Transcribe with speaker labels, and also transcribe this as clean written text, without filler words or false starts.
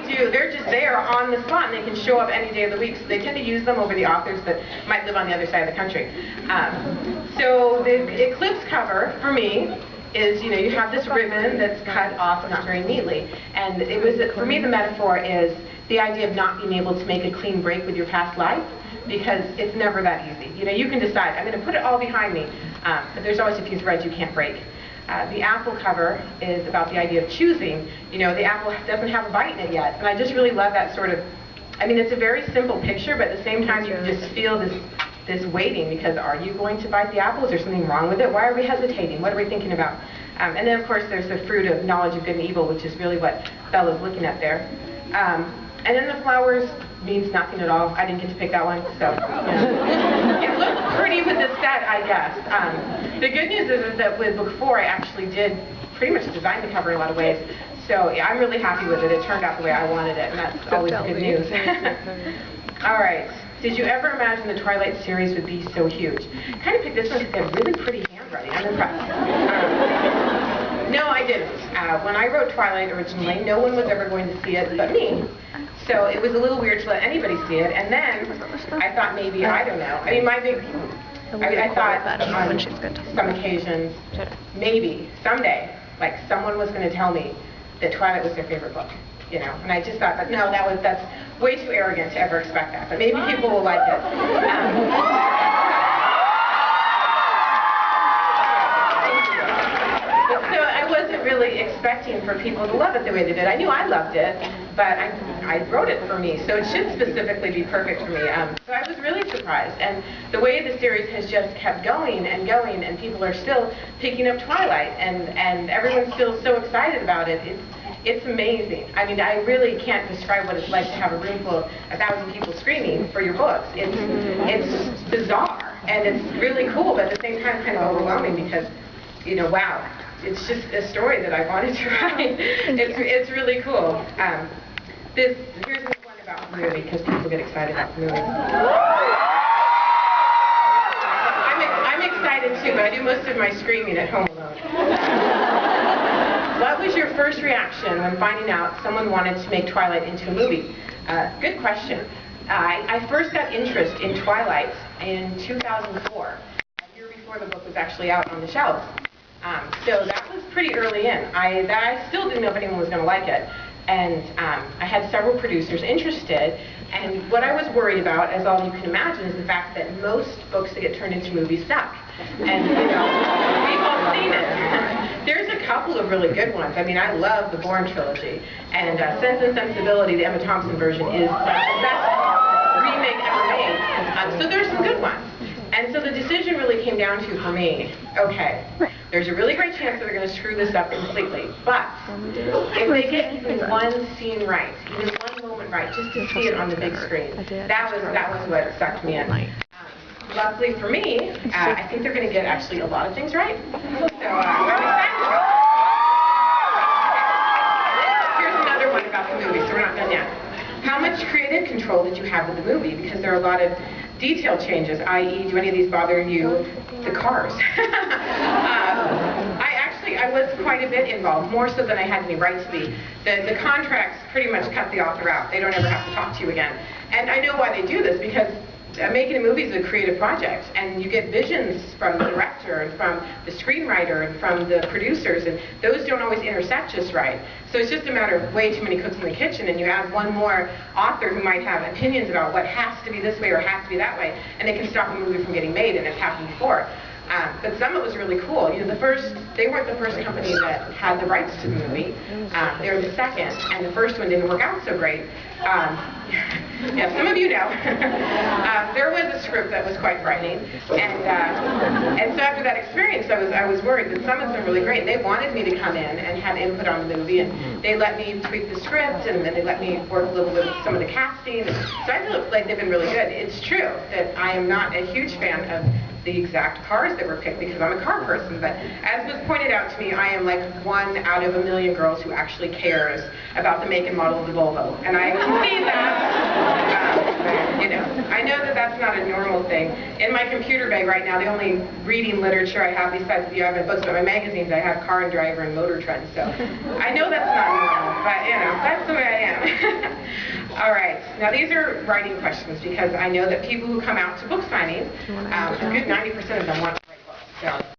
Speaker 1: do. They're just there on the spot, and they can show up any day of the week. So they tend to use them over the authors that might live on the other side of the country. So the Eclipse cover, for me, is, you know, you have this ribbon that's cut off not very neatly. And it was, for me, the metaphor is the idea of not being able to make a clean break with your past life, because it's never that easy. You know, you can decide, I'm going to put it all behind me, but there's always a few threads you can't break. The apple cover is about the idea of choosing. You know, the apple doesn't have a bite in it yet, and I just really love that sort of, I mean, it's a very simple picture, but at the same time you just feel this waiting, because are you going to bite the apple? Is there something wrong with it? Why are we hesitating? What are we thinking about? And then, of course, there's the fruit of knowledge of good and evil, which is really what Bella's looking at there. And then the flowers means nothing at all. I didn't get to pick that one, so yeah. It looked pretty with the set, I guess. The good news is that with book 4, I actually did pretty much design the cover in a lot of ways. So yeah, I'm really happy with it. It turned out the way I wanted it, and that's always good news. All right. Did you ever imagine the Twilight series would be so huge? I kind of picked this one because they have really pretty handwriting. I'm impressed. No, I didn't. When I wrote Twilight originally, no one was ever going to see it but me. So it was a little weird to let anybody see it. And then I thought maybe, I don't know. I mean, I thought on some occasions, maybe someday, like someone was going to tell me that Twilight was their favorite book. You know, and I just thought, but no, that's way too arrogant to ever expect that. But maybe people will like it. So I wasn't really expecting for people to love it the way they did. I knew I loved it, but I wrote it for me, so it should specifically be perfect for me. So I was really surprised, and the way the series has just kept going, and people are still picking up Twilight, and everyone's still so excited about it. It's amazing. I mean, I really can't describe what it's like to have a room full of 1,000 people screaming for your books. It's bizarre, and it's really cool, but at the same time kind of overwhelming, because, you know, wow, it's just a story that I wanted to write. It's really cool. Here's one about the movie, because people get excited about the movie. I'm excited too, but I do most of my screaming at home alone. What was your first reaction when finding out someone wanted to make Twilight into a movie? Good question. I first got interest in Twilight in 2004, a year before the book was actually out on the shelves. So that was pretty early in. I still didn't know if anyone was going to like it. And I had several producers interested, and what I was worried about, as all you can imagine, is the fact that most books that get turned into movies suck. And, you know, we've all seen it. There's a couple of really good ones. I mean, I love the Bourne trilogy, and Sense and Sensibility, the Emma Thompson version, is the best remake ever made. So there's some good ones. And so the decision really came down to, for me, okay, there's a really great chance that they're going to screw this up completely, but if they get even one scene right, even one moment right, just to see it on the big screen, that was what sucked me in. Luckily for me, I think they're going to get actually a lot of things right. So I'm excited. Here's another one about the movie, so we're not done yet. How much creative control did you have with the movie? Because there are a lot of detail changes, i.e., do any of these bother you? The cars. I was quite a bit involved, more so than I had any right to be. The contracts pretty much cut the author out. They don't ever have to talk to you again. And I know why they do this, because making a movie is a creative project, and you get visions from the director and from the screenwriter and from the producers, and those don't always intersect just right. So it's just a matter of way too many cooks in the kitchen, and you add one more author who might have opinions about what has to be this way or has to be that way, and they can stop a movie from getting made, and it's happened before. But some of it was really cool. You know, they weren't the first company that had the rights to the movie. They were the second, and the first one didn't work out so great. Yeah, some of you know. There was a script that was quite frightening, and so after that experience, I was worried. But some of them were really great. They wanted me to come in and have input on the movie, and they let me tweak the script, and then they let me work a little with some of the casting. So I feel like they've been really good. It's true that I am not a huge fan of the exact cars that were picked, because I'm a car person, but as was pointed out to me, I am like 1 out of 1,000,000 girls who actually cares about the make and model of the Volvo, and I can see that. You know, I know that that's not a normal thing. In my computer bag right now, the only reading literature I have besides the other books, but my magazines, I have Car and Driver and Motor Trend, so I know that's not normal, but you know, that's the way I am. All right, now these are writing questions because I know that people who come out to book signings, a good 90% of them want to write books. So